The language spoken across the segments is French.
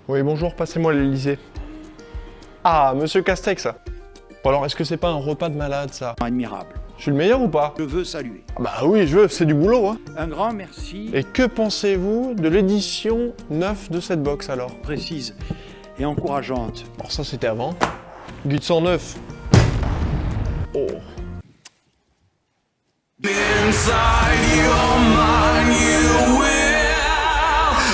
Oui, bonjour, passez-moi l'Elysée. Ah, monsieur Castex. Bon alors, est-ce que c'est pas un repas de malade, ça? Admirable. Je suis le meilleur ou pas? Je veux saluer. Ah bah oui, je veux, c'est du boulot, hein. Un grand merci Et que pensez-vous de l'édition 9 de cette box, alors? précise et encourageante. Alors ça, c'était avant. Gut 109. Oh. Inside your mind, you will.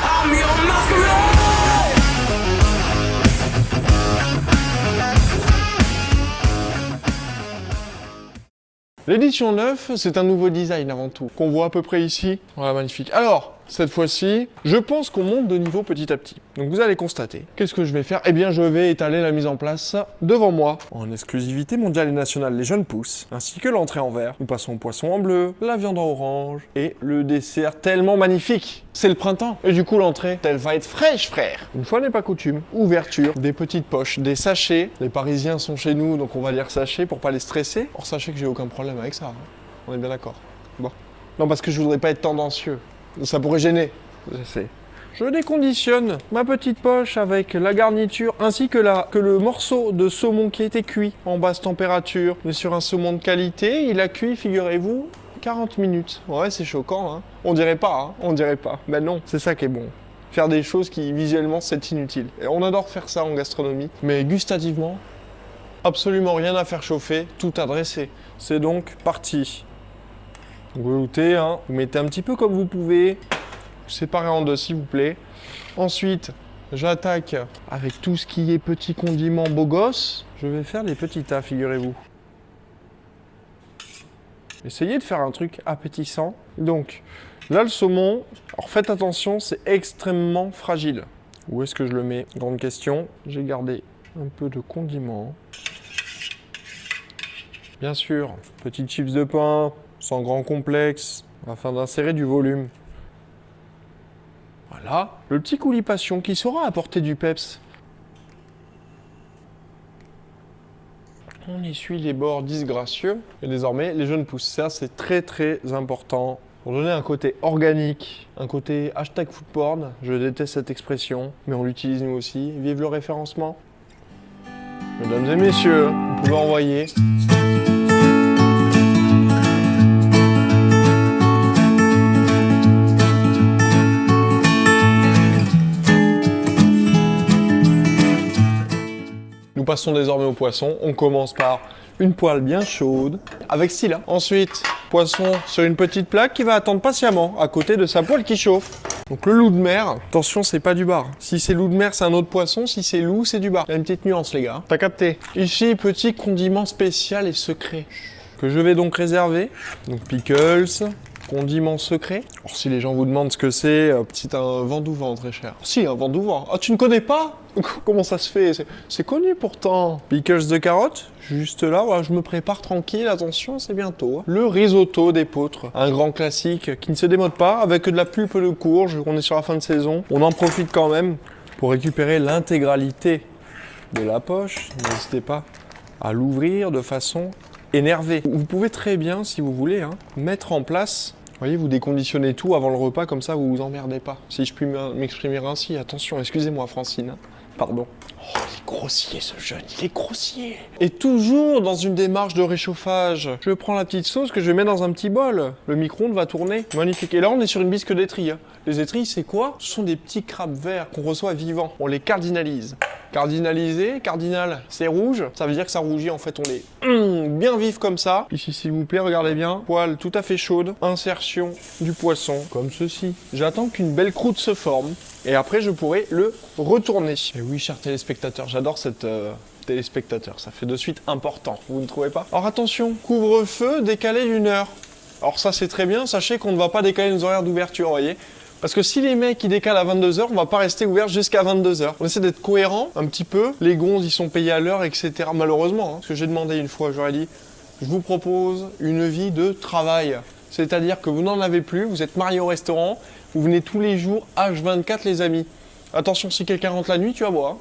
I'm your masquerade. L'édition 9, c'est un nouveau design avant tout, qu'on voit à peu près ici. Voilà, magnifique. Alors, cette fois-ci, je pense qu'on monte de niveau petit à petit. Donc vous allez constater. Qu'est-ce que je vais faire? Eh bien, je vais étaler la mise en place devant moi. En exclusivité mondiale et nationale, les jeunes pousses, ainsi que l'entrée en vert. Nous passons au poisson en bleu, la viande en orange, et le dessert tellement magnifique. C'est le printemps. Et du coup, l'entrée, elle va être fraîche, frère. Une fois n'est pas coutume, ouverture, des petites poches, des sachets. Les Parisiens sont chez nous, donc on va dire sachets pour pas les stresser. Or, sachez que j'ai aucun problème avec ça. Hein. On est bien d'accord. Bon. Non, parce que je voudrais pas être tendancieux. Ça pourrait gêner. Je sais. Je déconditionne ma petite poche avec la garniture ainsi que le morceau de saumon qui était cuit en basse température. Mais sur un saumon de qualité, il a cuit, figurez-vous, 40 minutes. Ouais, c'est choquant, hein. On dirait pas, hein. On dirait pas. Ben non, c'est ça qui est bon. Faire des choses qui, visuellement, c'est inutile. Et on adore faire ça en gastronomie. Mais gustativement, absolument rien à faire chauffer, tout à dresser. C'est donc parti. Vous goûtez, hein. Vous mettez un petit peu comme vous pouvez. Séparez en deux, s'il vous plaît. Ensuite, j'attaque avec tout ce qui est petits condiments beaux gosses. Je vais faire les petits tas, figurez-vous. Essayez de faire un truc appétissant. Donc, là, le saumon, alors faites attention, c'est extrêmement fragile. Où est-ce que je le mets? Grande question. J'ai gardé un peu de condiments. Bien sûr, petites chips de pain, sans grand complexe, afin d'insérer du volume. Voilà, le petit coulis passion qui saura apporter du peps. On essuie les bords disgracieux. Et désormais, les jeunes pousses. Ça, c'est très très important. Pour donner un côté organique, un côté hashtag foodporn. Je déteste cette expression, mais on l'utilise nous aussi. Vive le référencement. Mesdames et messieurs, vous pouvez envoyer. Nous passons désormais au poisson. On commence par une poêle bien chaude, avec style. Hein. Ensuite, poisson sur une petite plaque qui va attendre patiemment, à côté de sa poêle qui chauffe. Donc le loup de mer, attention, c'est pas du bar. Si c'est loup de mer, c'est un autre poisson. Si c'est loup, c'est du bar. Il y a une petite nuance, les gars. T'as capté? Ici, petit condiment spécial et secret, que je vais donc réserver. Donc pickles, condiment secret. Alors, si les gens vous demandent ce que c'est un vendouvin très cher. Si, un vendouvin. Ah, tu ne connais pas? Comment ça se fait? C'est connu pourtant. Pickles de carottes, juste là, voilà, je me prépare tranquille, attention, c'est bientôt. Le risotto d'épeautre, un grand classique qui ne se démode pas, avec de la pulpe de courge, on est sur la fin de saison. On en profite quand même pour récupérer l'intégralité de la poche. N'hésitez pas à l'ouvrir de façon énervée. Vous pouvez très bien, si vous voulez, hein, mettre en place... Vous voyez, vous déconditionnez tout avant le repas, comme ça vous vous emmerdez pas. Si je puis m'exprimer ainsi, attention, excusez-moi Francine, pardon. Oh, il est grossier ce jeune, il est grossier. Et toujours dans une démarche de réchauffage, je prends la petite sauce que je mets dans un petit bol. Le micro-ondes va tourner, magnifique. Et là on est sur une bisque d'étrilles. Hein. Les étrilles c'est quoi? Ce sont des petits crabes verts qu'on reçoit vivants. On les cardinalise. Cardinalisé, cardinal, c'est rouge, ça veut dire que ça rougit, en fait on est bien vif comme ça. Ici s'il vous plaît, regardez bien, poêle tout à fait chaude, insertion du poisson, comme ceci. J'attends qu'une belle croûte se forme, et après je pourrai le retourner. Et oui, chers téléspectateurs, j'adore cette téléspectateur, ça fait de suite important, vous ne trouvez pas? Alors attention, couvre-feu décalé d'une heure. Alors ça c'est très bien, sachez qu'on ne va pas décaler nos horaires d'ouverture, vous voyez. Parce que si les mecs ils décalent à 22h, on va pas rester ouvert jusqu'à 22h. On essaie d'être cohérent un petit peu. Les gonzes ils sont payés à l'heure, etc. Malheureusement, hein, parce que j'ai demandé une fois, j'aurais dit, je vous propose une vie de travail. C'est-à-dire que vous n'en avez plus, vous êtes marié au restaurant, vous venez tous les jours, H24 les amis. Attention, si quelqu'un rentre la nuit, tu vas voir.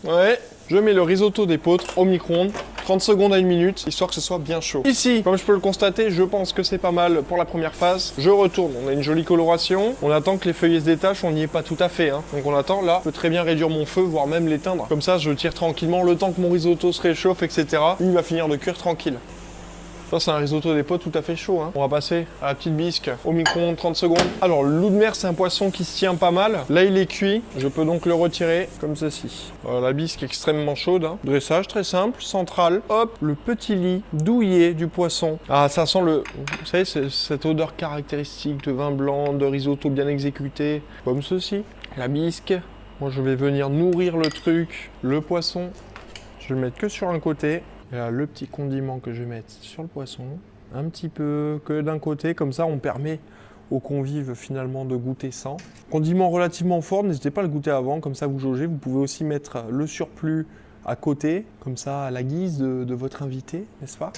Ouais, je mets le risotto d'épeautre au micro-ondes. 30 secondes à 1 minute, histoire que ce soit bien chaud. Ici, comme je peux le constater, je pense que c'est pas mal pour la première phase. Je retourne, on a une jolie coloration. On attend que les feuillets se détachent, on n'y est pas tout à fait. Hein. Donc on attend, là, je peux très bien réduire mon feu, voire même l'éteindre. Comme ça, je tire tranquillement le temps que mon risotto se réchauffe, etc. Il va finir de cuire tranquille. Ça, c'est un risotto des potes tout à fait chaud. Hein. On va passer à la petite bisque au micro-ondes 30 secondes. Alors, le loup de mer, c'est un poisson qui se tient pas mal. Là, il est cuit. Je peux donc le retirer comme ceci. Voilà, la bisque extrêmement chaude. Hein. Dressage très simple, central. Hop, le petit lit douillet du poisson. Ah, ça sent le... Vous savez, cette odeur caractéristique de vin blanc, de risotto bien exécuté. Comme ceci. La bisque. Moi, je vais venir nourrir le truc. Le poisson, je vais le mettre que sur un côté. Et là, le petit condiment que je vais mettre sur le poisson, un petit peu que d'un côté, comme ça on permet aux convives finalement de goûter sans. Condiment relativement fort, n'hésitez pas à le goûter avant, comme ça vous jaugez. Vous pouvez aussi mettre le surplus à côté, comme ça à la guise de votre invité, n'est-ce pas?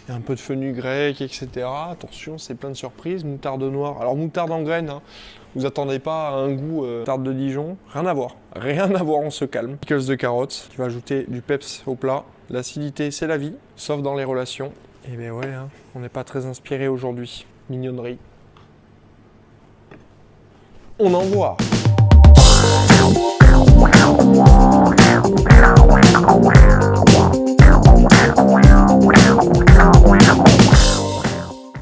Il y a un peu de fenugrec, etc. Attention, c'est plein de surprises. Moutarde noire, alors moutarde en graines, hein. Vous attendez pas à un goût moutarde de Dijon, rien à voir, on se calme. Pickles de carottes, qui va ajouter du peps au plat. L'acidité, c'est la vie, sauf dans les relations. Et bien ouais, hein, on n'est pas très inspiré aujourd'hui. Mignonnerie. On envoie.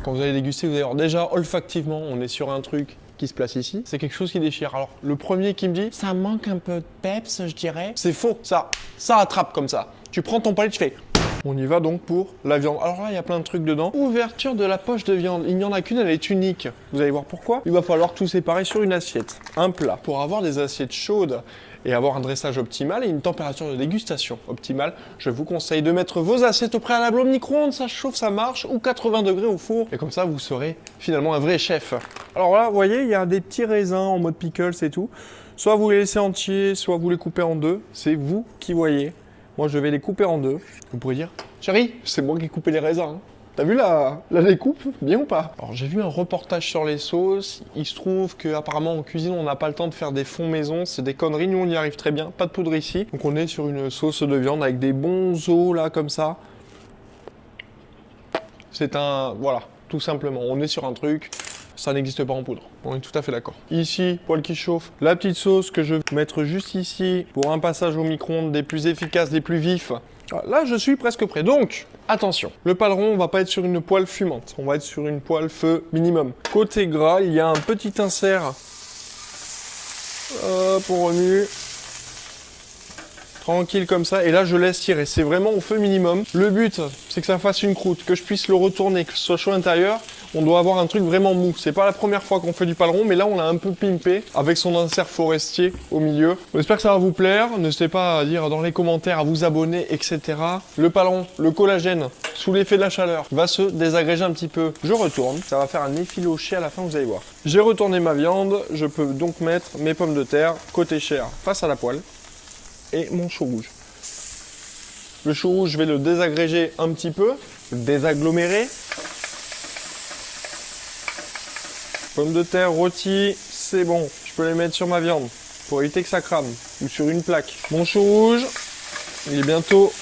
Quand vous allez déguster, vous allez voir déjà olfactivement, on est sur un truc qui se place ici. C'est quelque chose qui déchire. Alors, le premier qui me dit, ça manque un peu de peps, je dirais. C'est faux, ça attrape comme ça. Tu prends ton palais, tu fais... On y va donc pour la viande. Alors là, il y a plein de trucs dedans. Ouverture de la poche de viande. Il n'y en a qu'une, elle est unique. Vous allez voir pourquoi. Il va falloir tout séparer sur une assiette. Un plat. Pour avoir des assiettes chaudes et avoir un dressage optimal et une température de dégustation optimale, je vous conseille de mettre vos assiettes au préalable au micro-ondes. Ça chauffe, ça marche. Ou 80 degrés au four. Et comme ça, vous serez finalement un vrai chef. Alors là, vous voyez, il y a des petits raisins en mode pickles et tout. Soit vous les laissez entiers, soit vous les coupez en deux. C'est vous qui voyez. Moi, je vais les couper en deux. Vous pourrez dire, chérie, c'est moi qui ai coupé les raisins. Hein. T'as vu la découpe, bien ou pas? Alors, j'ai vu un reportage sur les sauces. Il se trouve qu'apparemment, en cuisine, on n'a pas le temps de faire des fonds maison. C'est des conneries. Nous, on y arrive très bien. Pas de poudre ici. Donc, on est sur une sauce de viande avec des bons os, là, comme ça. C'est un... Voilà, tout simplement. On est sur un truc... Ça n'existe pas en poudre, on est tout à fait d'accord. Ici, poêle qui chauffe, la petite sauce que je vais mettre juste ici pour un passage au micro-ondes des plus efficaces, des plus vifs. Là, je suis presque prêt. Donc, attention, le paleron, on va pas être sur une poêle fumante, on va être sur une poêle feu minimum. Côté gras, il y a un petit insert. Hop, on remue. Tranquille comme ça, et là je laisse tirer. C'est vraiment au feu minimum. Le but, c'est que ça fasse une croûte, que je puisse le retourner, que ce soit chaud à l'intérieur. On doit avoir un truc vraiment mou. C'est pas la première fois qu'on fait du paleron, mais là on l'a un peu pimpé avec son insert forestier au milieu. J'espère que ça va vous plaire. N'hésitez pas à dire dans les commentaires, à vous abonner, etc. Le paleron, le collagène, sous l'effet de la chaleur, va se désagréger un petit peu. Je retourne, ça va faire un effiloché à la fin, vous allez voir. J'ai retourné ma viande, je peux donc mettre mes pommes de terre côté chair face à la poêle. Et mon chou rouge. Le chou rouge, je vais le désagréger un petit peu, désagglomérer. Pommes de terre rôties, c'est bon. Je peux les mettre sur ma viande pour éviter que ça crame ou sur une plaque. Mon chou rouge, il est bientôt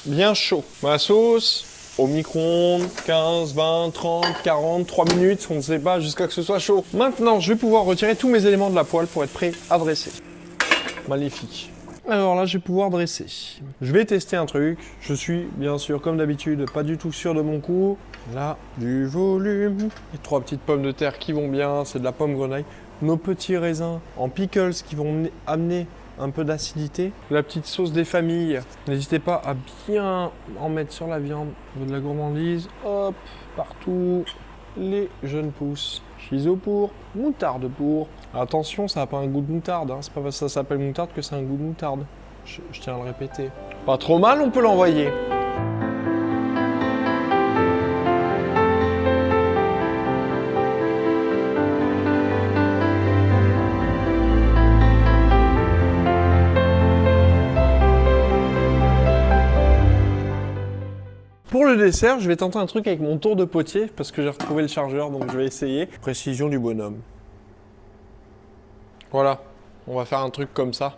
bien chaud. Ma sauce, au micro-ondes, 15, 20, 30, 40, 3 minutes, on ne sait pas, jusqu'à ce que ce soit chaud. Maintenant, je vais pouvoir retirer tous mes éléments de la poêle pour être prêt à dresser. Magnifique. Alors là, je vais pouvoir dresser. Je vais tester un truc. Je suis, bien sûr, comme d'habitude, pas du tout sûr de mon coup. Là, du volume. Les 3 petites pommes de terre qui vont bien. C'est de la pomme grenaille. Nos petits raisins en pickles qui vont amener un peu d'acidité. La petite sauce des familles. N'hésitez pas à bien en mettre sur la viande. De la gourmandise. Hop, partout. Les jeunes pousses. Chiso pour, moutarde pour. Attention, ça n'a pas un goût de moutarde, hein. C'est pas parce que ça s'appelle moutarde que c'est un goût de moutarde. Je tiens à le répéter. Pas trop mal, on peut l'envoyer. Pour le dessert, je vais tenter un truc avec mon tour de potier parce que j'ai retrouvé le chargeur, donc je vais essayer. Précision du bonhomme. Voilà, on va faire un truc comme ça.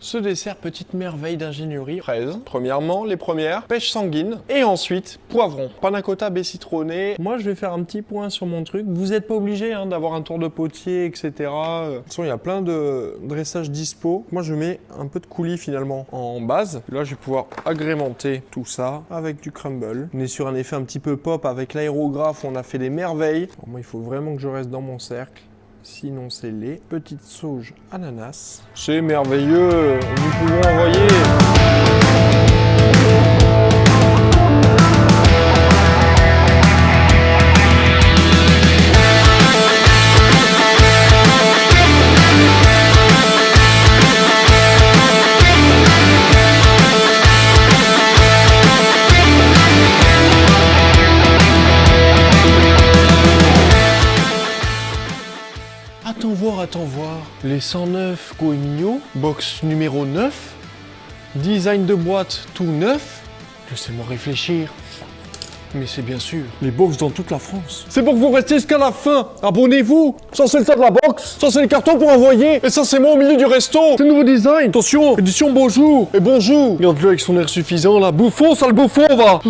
Ce dessert, petite merveille d'ingénierie, fraises, premièrement, les premières, pêche sanguine, et ensuite, poivron, panna cotta baie citronnée. Moi, je vais faire un petit point sur mon truc. Vous n'êtes pas obligé d'avoir un tour de potier, etc. De toute façon, il y a plein de dressages dispo. Moi, je mets un peu de coulis finalement en base. Là, je vais pouvoir agrémenter tout ça avec du crumble. On est sur un effet un petit peu pop avec l'aérographe, on a fait des merveilles. Alors, moi, il faut vraiment que je reste dans mon cercle. Sinon, c'est les petites sauges ananas. C'est merveilleux, nous pouvons envoyer. Attends voir. Les 109 Goemio, box numéro 9, design de boîte tout neuf. Laissez-moi réfléchir. Mais c'est bien sûr les box dans toute la France. C'est pour que vous restiez jusqu'à la fin. Abonnez-vous. Ça, c'est le tas de la box. Ça, c'est les cartons pour envoyer. Et ça, c'est moi au milieu du resto. C'est le nouveau design. Attention, édition bonjour. Et bonjour. Regarde-le avec son air suffisant là. Bouffon, sale bouffon, va.